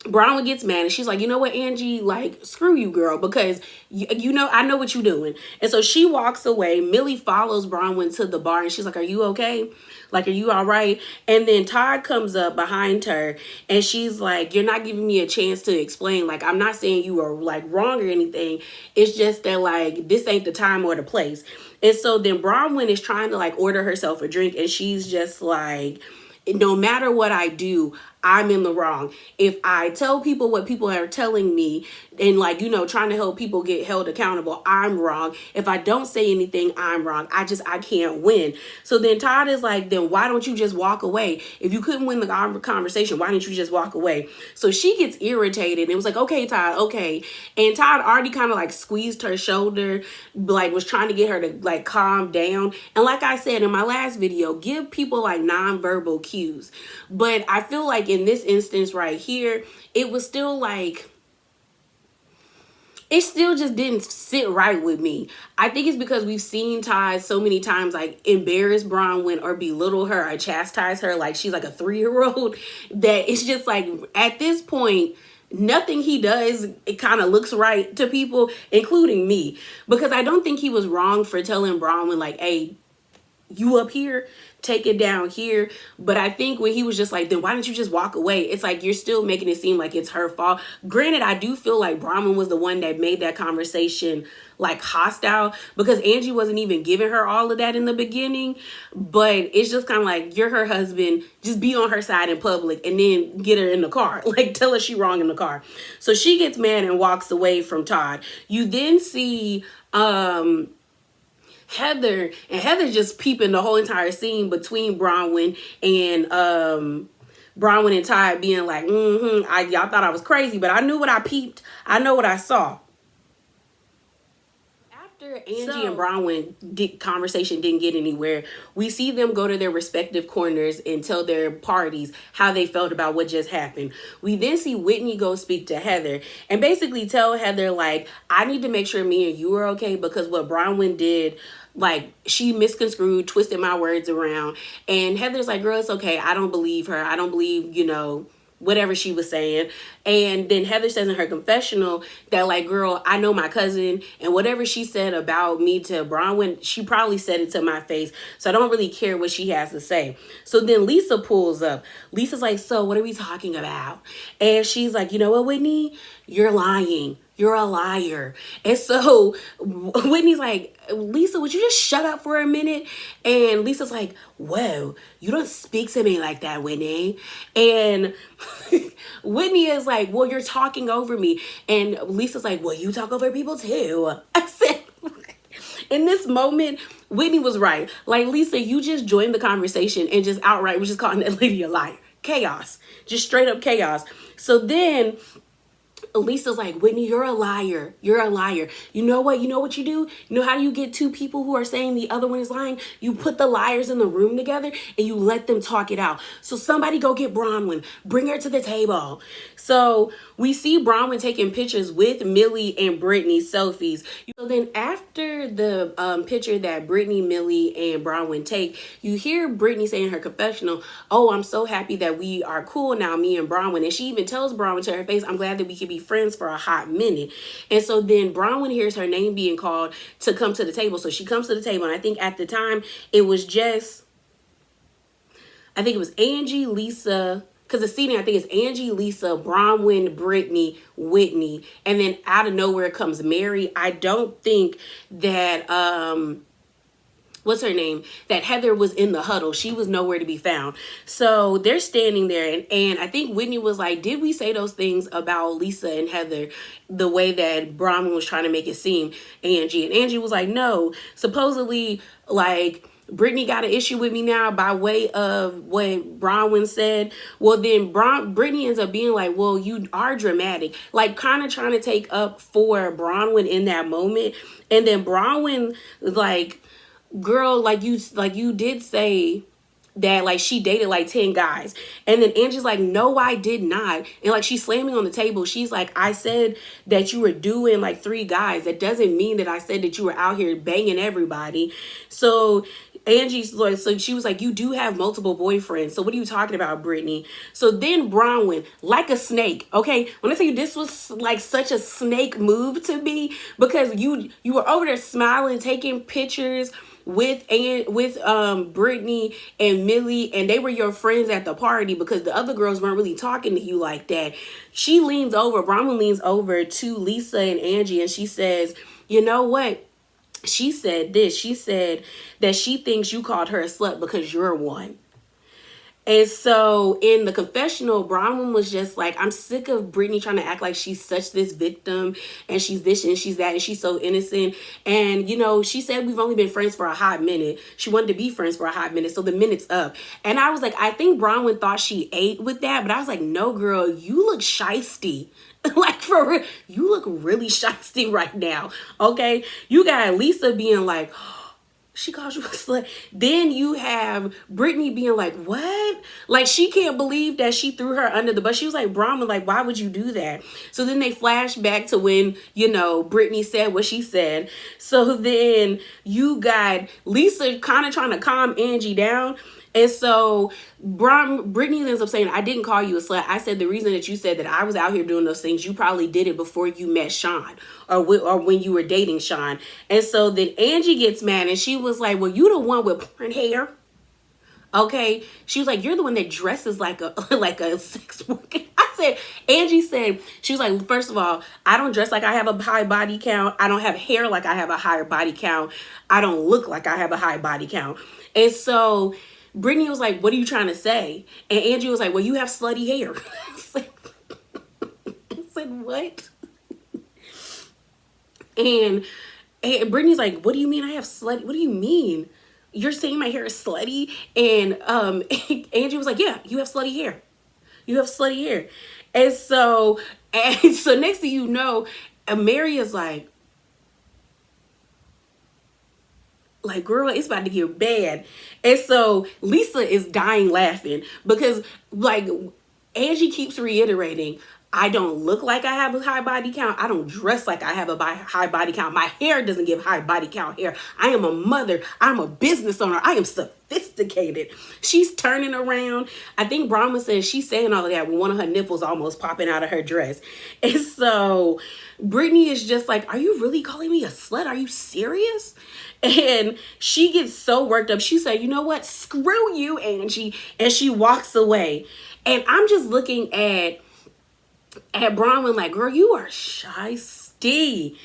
Bronwyn gets mad and she's like, you know what, Angie, like, screw you, girl, because you know, I know what you're doing. And so she walks away. Millie follows Bronwyn to the bar and she's like, are you okay? Like, are you all right? And then Todd comes up behind her and she's like, you're not giving me a chance to explain. Like, I'm not saying you are like wrong or anything. It's just that like, this ain't the time or the place. And so then Bronwyn is trying to like order herself a drink and she's just like, no matter what I do, I'm in the wrong. If I tell people what people are telling me and like, you know, trying to help people get held accountable, I'm wrong. If I don't say anything, I'm wrong. I can't win. So then Todd is like, then why don't you just walk away? If you couldn't win the conversation, why didn't you just walk away? So she gets irritated and was like, okay, Todd, okay. And Todd already kind of like squeezed her shoulder, like was trying to get her to like calm down. And like I said in my last video, give people like nonverbal cues. But I feel like in this instance right here, it was still like, it still just didn't sit right with me. I think it's because we've seen Todd so many times like embarrass Bronwyn or belittle her or chastise her like she's like a 3-year-old, that it's just like at this point, nothing he does, it kind of looks right to people, including me. Because I don't think he was wrong for telling Bronwyn like, hey, you up here, take it down here. But I think when he was just like, then why don't you just walk away? It's like, you're still making it seem like it's her fault. Granted, I do feel like Bronwyn was the one that made that conversation like hostile because Angie wasn't even giving her all of that in the beginning. But it's just kind of like, you're her husband, just be on her side in public and then get her in the car. Like, tell her she wrong in the car. So she gets mad and walks away from Todd. You then see Heather, and Heather just peeping the whole entire scene between Bronwyn and Todd, being like, y'all thought I was crazy, but I knew what I peeped. I know what I saw. After Angie and Bronwyn conversation didn't get anywhere, we see them go to their respective corners and tell their parties how they felt about what just happened. We then see Whitney go speak to Heather and basically tell Heather, like, I need to make sure me and you are okay because what Bronwyn did, like, she misconstrued, twisted my words around. And Heather's like, girl, it's okay. I don't believe her. I don't believe, you know, whatever she was saying. And then Heather says in her confessional that, like, girl, I know my cousin, and whatever she said about me to Bronwyn, she probably said it to my face. So I don't really care what she has to say. So then Lisa pulls up. Lisa's like, so what are we talking about? And she's like, you know what, Whitney? You're lying. You're a liar. And so Whitney's like, Lisa, would you just shut up for a minute? And Lisa's like, whoa, you don't speak to me like that, Whitney. And Whitney is like, well, you're talking over me. And Lisa's like, well, you talk over people too. I said, in this moment, Whitney was right. Like, Lisa, you just joined the conversation and just outright was just calling that lady a liar. Chaos. Just straight up chaos. So then Lisa's like, Whitney, you're a liar. You're a liar. You know what? You know what you do? You know how you get two people who are saying the other one is lying? You put the liars in the room together and you let them talk it out. So somebody go get Bronwyn. Bring her to the table. So we see Bronwyn taking pictures with Millie and Brittany, selfies. So then after the picture that Brittany, Millie, and Bronwyn take, you hear Brittany saying in her confessional, oh, I'm so happy that we are cool now, me and Bronwyn. And she even tells Bronwyn to her face, I'm glad that we can be friends for a hot minute. And so then Bronwyn hears her name being called to come to the table. So she comes to the table, and I think at the time it was just, I think it was Angie, Lisa, because the seating, I think, is Angie, Lisa, Bronwyn, Brittany, Whitney, and then out of nowhere comes Mary. I don't think that what's her name, that Heather was in the huddle. She was nowhere to be found. So they're standing there, and I think Whitney was like, did we say those things about Lisa and Heather the way that Bronwyn was trying to make it seem, Angie? And Angie was like, no. Supposedly, like, Brittany got an issue with me now by way of what Bronwyn said. Well, then Brittany ends up being like, well, you are dramatic. Like, kind of trying to take up for Bronwyn in that moment. And then Bronwyn, like, girl, like you did say that, like, she dated like 10 guys. And then Angie's like, no, I did not. And like, she's slamming on the table. She's like, I said that you were doing like 3 guys. That doesn't mean that I said that you were out here banging everybody. So Angie's like, so she was like, you do have multiple boyfriends. So what are you talking about, Brittany? So then Bronwyn, like a snake, okay? When I say this was like such a snake move to me, because you were over there smiling, taking pictures with Brittany and Millie, and they were your friends at the party because the other girls weren't really talking to you like that. Bronwyn leans over to Lisa and Angie, and she says, you know what? She said this. She said that she thinks you called her a slut because you're one. And so in the confessional, Bronwyn was just like, I'm sick of Brittany trying to act like she's such this victim and she's this and she's that and she's so innocent. And, you know, she said we've only been friends for a hot minute. She wanted to be friends for a hot minute. So the minute's up. And I was like, I think Bronwyn thought she ate with that. But I was like, no, girl, you look shysty. Like, for real, you look really shysty right now. Okay. You got Lisa being like, she called you a slut. Then you have Brittany being like, what? Like, she can't believe that she threw her under the bus. She was like, Bronwyn, like, why would you do that? So then they flash back to when, you know, Brittany said what she said. So then you got Lisa kind of trying to calm Angie down. And so Brittany ends up saying, I didn't call you a slut. I said the reason that you said that I was out here doing those things, you probably did it before you met Sean or when you were dating Sean. And so then Angie gets mad and she was like, well, you the one with porn hair. Okay. She was like, you're the one that dresses like a sex worker. Angie said, she was like, first of all, I don't dress like I have a high body count. I don't have hair like I have a higher body count. I don't look like I have a high body count. And so Brittany was like, what are you trying to say? And Angie was like, well, you have slutty hair. I said, what? And Brittany's like, what do you mean I have slutty? What do you mean? You're saying my hair is slutty? And Angie was like, yeah, you have slutty hair. You have slutty hair. And so next thing you know, Mary is like, girl, it's about to get bad. And so Lisa is dying laughing because, like, Angie keeps reiterating, I don't look like I have a high body count. I don't dress like I have a high body count. My hair doesn't give high body count hair. I am a mother. I'm a business owner. I am sophisticated. She's turning around. I think Brahma says she's saying all of that with one of her nipples almost popping out of her dress. And so Brittany is just like, are you really calling me a slut? Are you serious? And she gets so worked up. She said, you know what? Screw you, Angie. And she walks away. And I'm just looking at Bronwyn like, girl, you are shysty.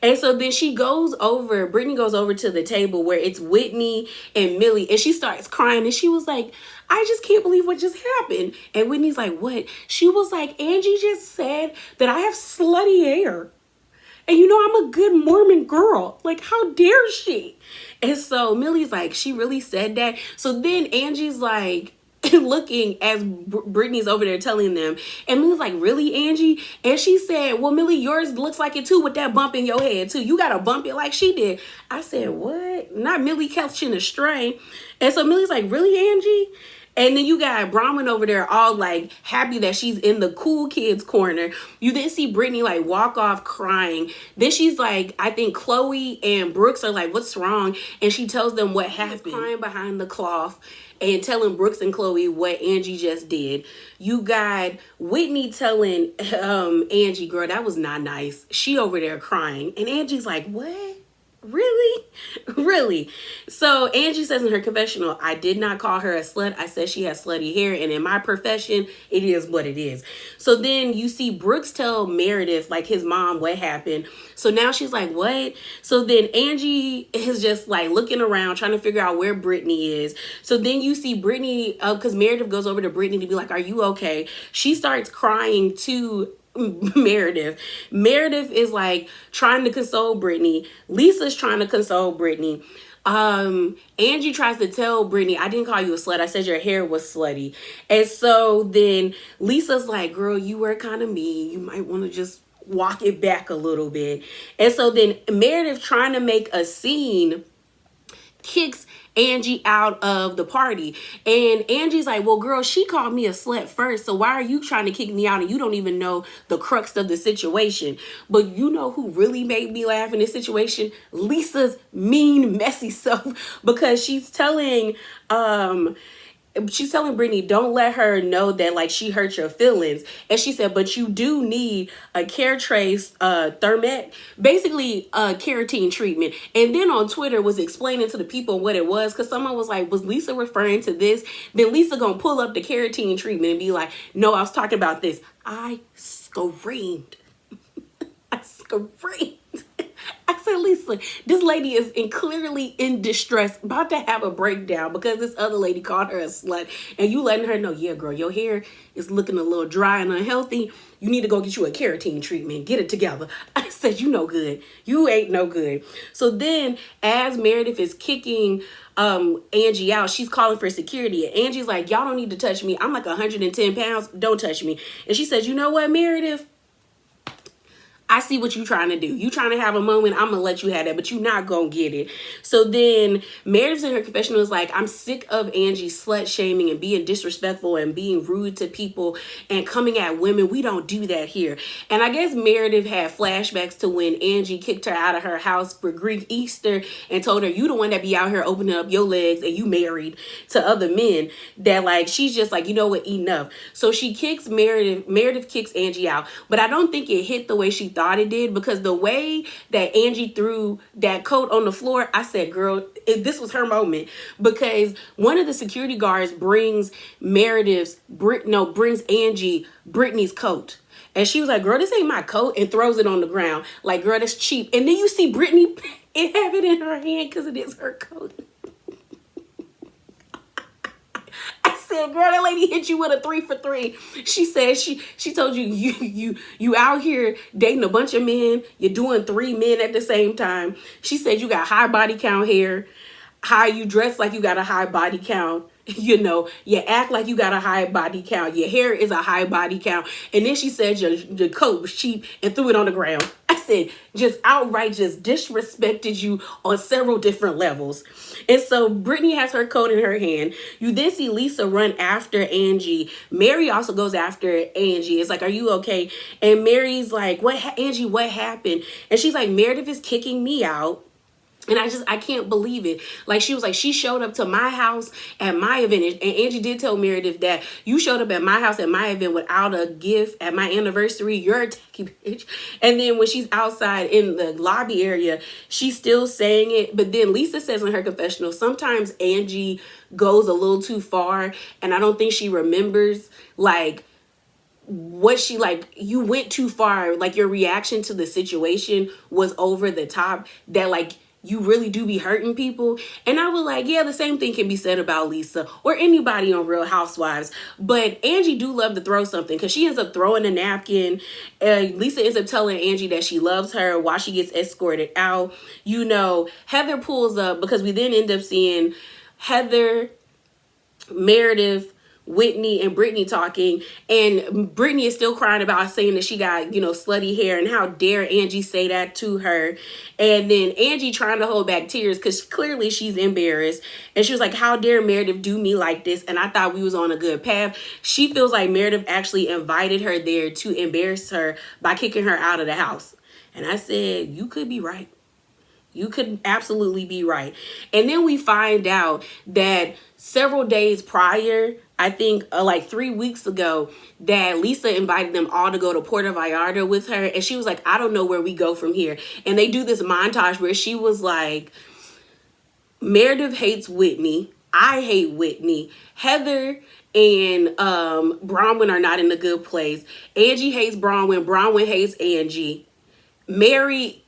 And so then Brittany goes over to the table where it's Whitney and Millie, and she starts crying, and she was like, I just can't believe what just happened. And Whitney's like, what? She was like, Angie just said that I have slutty hair. And you know, I'm a good Mormon girl. Like, how dare she? And so Millie's like, she really said that? So then Angie's like, looking as Brittany's over there telling them, and Millie's like, really, Angie? And she said, well, Millie, yours looks like it too with that bump in your head too. You gotta bump it like she did. I said, what? Not Millie catching a stray. And so Millie's like, really, Angie? And then you got Brahman over there all like happy that she's in the cool kids corner. You then see Brittany like walk off crying. Then she's like, I think Chloe and Brooks are like, what's wrong? And she tells them what happened. Crying behind the cloth and telling Brooks and Chloe what Angie just did. You got Whitney telling Angie, girl, that was not nice. She over there crying. And Angie's like, what? Really? Really? So Angie says in her confessional, I did not call her a slut. I said she has slutty hair. And in my profession, it is what it is. So then you see Brooks tell Meredith, like his mom, what happened. So now she's like, what? So then Angie is just like looking around, trying to figure out where Brittany is. So then you see Brittany, because Meredith goes over to Brittany to be like, are you okay? She starts crying to Meredith. Meredith is like trying to console Brittany. Lisa's trying to console Brittany. Angie tries to tell Brittany, I didn't call you a slut. I said your hair was slutty. And so then Lisa's like, girl, you were kind of mean. You might want to just walk it back a little bit. And so then Meredith, trying to make a scene, kicks Angie out of the party. And Angie's like, well, girl, she called me a slut first, so why are you trying to kick me out and you don't even know the crux of the situation? But you know who really made me laugh in this situation? Lisa's mean, messy self, because she's telling Brittany, don't let her know that like she hurt your feelings. And she said, but you do need a care trace thermet, basically a keratin treatment. And then on Twitter was explaining to the people what it was, because someone was like, was Lisa referring to this? Then Lisa gonna pull up the keratin treatment and be like, no, I was talking about this. I screamed. I screamed. I said, Lisa, this lady is clearly in distress, about to have a breakdown because this other lady called her a slut. And you letting her know, yeah, girl, your hair is looking a little dry and unhealthy. You need to go get you a keratin treatment. Get it together. I said, you no good. You ain't no good. So then as Meredith is kicking Angie out, she's calling for security. And Angie's like, y'all don't need to touch me. I'm like 110 pounds. Don't touch me. And she says, you know what, Meredith? I see what you trying to do. You trying to have a moment. I'm going to let you have that, but you not going to get it. So then Meredith in her confessional is like, I'm sick of Angie slut shaming and being disrespectful and being rude to people and coming at women. We don't do that here. And I guess Meredith had flashbacks to when Angie kicked her out of her house for Greek Easter and told her, you the one that be out here opening up your legs and you married to other men, that like, she's just like, you know what, enough. So she kicks Meredith kicks Angie out, but I don't think it hit the way she thought it did, because the way that Angie threw that coat on the floor, I said, girl, this was her moment, because one of the security guards brings Angie Brittany's coat. And she was like, girl, this ain't my coat, and throws it on the ground. Like, girl, that's cheap. And then you see Brittany have it in her hand because it is her coat. Girl, that lady hit you with a 3 for 3. She said she told you out here dating a bunch of men. You're doing 3 men at the same time. She said you got high body count hair, you dress like you got a high body count, you know, you act like you got a high body count. Your hair is a high body count. And then she said your coat was cheap and threw it on the ground. I said, just outright just disrespected you on several different levels. And so Brittany has her coat in her hand. You then see Lisa run after Angie. Mary also goes after Angie. It's like, are you okay? And Mary's like, Angie, what happened? And she's like, Meredith is kicking me out. And I can't believe it. Like, she was like, she showed up to my house at my event. And Angie did tell Meredith that you showed up at my house at my event without a gift at my anniversary. You're a tacky bitch. And then when she's outside in the lobby area, she's still saying it. But then Lisa says in her confessional, sometimes Angie goes a little too far. And I don't think she remembers, like, what she, like, you went too far. Like, your reaction to the situation was over the top, that, like, you really do be hurting people. And I was like, yeah, the same thing can be said about Lisa or anybody on Real Housewives. But Angie do love to throw something, because she ends up throwing a napkin. Lisa ends up telling Angie that she loves her while she gets escorted out. You know, Heather pulls up, because we then end up seeing Heather, Meredith, Whitney, and Brittany talking, and Brittany is still crying about saying that she got, you know, slutty hair, and how dare Angie say that to her. And then Angie trying to hold back tears because clearly she's embarrassed, and she was like, how dare Meredith do me like this? And I thought we was on a good path. She feels like Meredith actually invited her there to embarrass her by kicking her out of the house. And I said, you could be right. You could absolutely be right. And then we find out that several days prior, I think like 3 weeks ago, that Lisa invited them all to go to Puerto Vallarta with her. And she was like, I don't know where we go from here. And they do this montage where she was like, Meredith hates Whitney. I hate Whitney. Heather and Bronwyn are not in a good place. Angie hates Bronwyn. Bronwyn hates Angie. Mary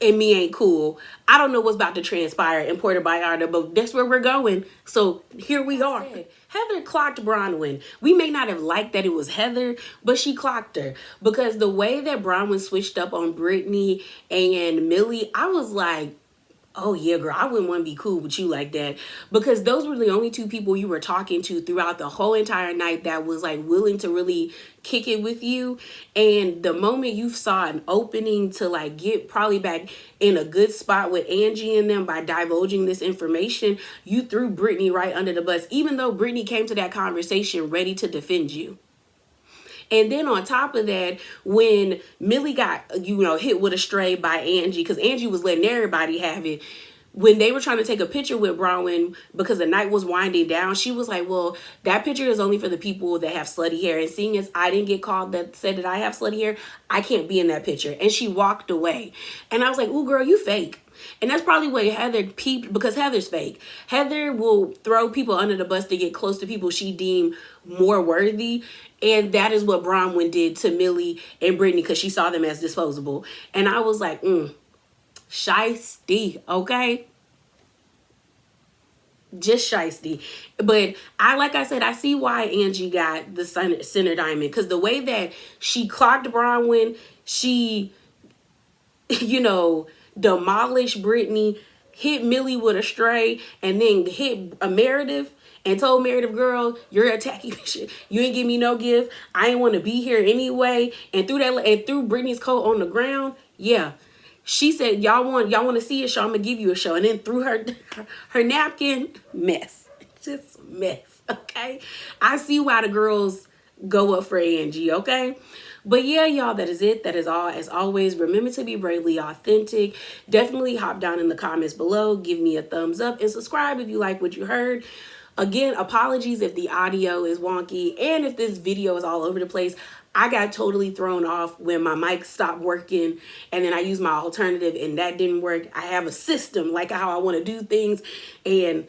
and me ain't cool. I don't know what's about to transpire in Puerto Vallarta, but that's where we're going. So here we are. Heather clocked Bronwyn. We may not have liked that it was Heather, but she clocked her, because the way that Bronwyn switched up on Brittany and Millie, I was like, oh yeah, girl, I wouldn't want to be cool with you like that, because those were the only two people you were talking to throughout the whole entire night that was like willing to really kick it with you. And the moment you saw an opening to like get probably back in a good spot with Angie and them by divulging this information, you threw Brittany right under the bus, even though Brittany came to that conversation ready to defend you. And then on top of that, when Millie got, you know, hit with a stray by Angie, because Angie was letting everybody have it, when they were trying to take a picture with Bronwyn because the night was winding down, she was like, well, that picture is only for the people that have slutty hair. And seeing as I didn't get called that said that I have slutty hair, I can't be in that picture. And she walked away. And I was like, ooh, girl, you fake. And that's probably what Heather peeped, because Heather's fake. Heather will throw people under the bus to get close to people she deemed more worthy. And that is what Bronwyn did to Millie and Brittany, because she saw them as disposable. And I was like, shiesty, okay? Just shiesty. But like I said, I see why Angie got the center diamond, because the way that she clocked Bronwyn, she, you know, demolished Brittany, hit Millie with a stray, and then hit a Meredith and told Meredith, girl, you're a tacky bitch. You ain't give me no gift. I ain't want to be here anyway. And threw Brittany's coat on the ground. Yeah. She said, y'all want to see a show, I'm gonna give you a show. And then threw her napkin. Mess. Just mess. Okay. I see why the girls go up for Angie, okay? But yeah, y'all, that is it. That is all. As always, remember to be bravely authentic. Definitely hop down in the comments below. Give me a thumbs up and subscribe if you like what you heard. Again, apologies if the audio is wonky and if this video is all over the place. I got totally thrown off when my mic stopped working, and then I used my alternative and that didn't work. I have a system, like how I want to do things, and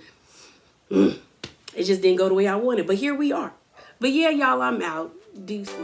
it just didn't go the way I wanted. But here we are. But yeah, y'all, I'm out. Deuces.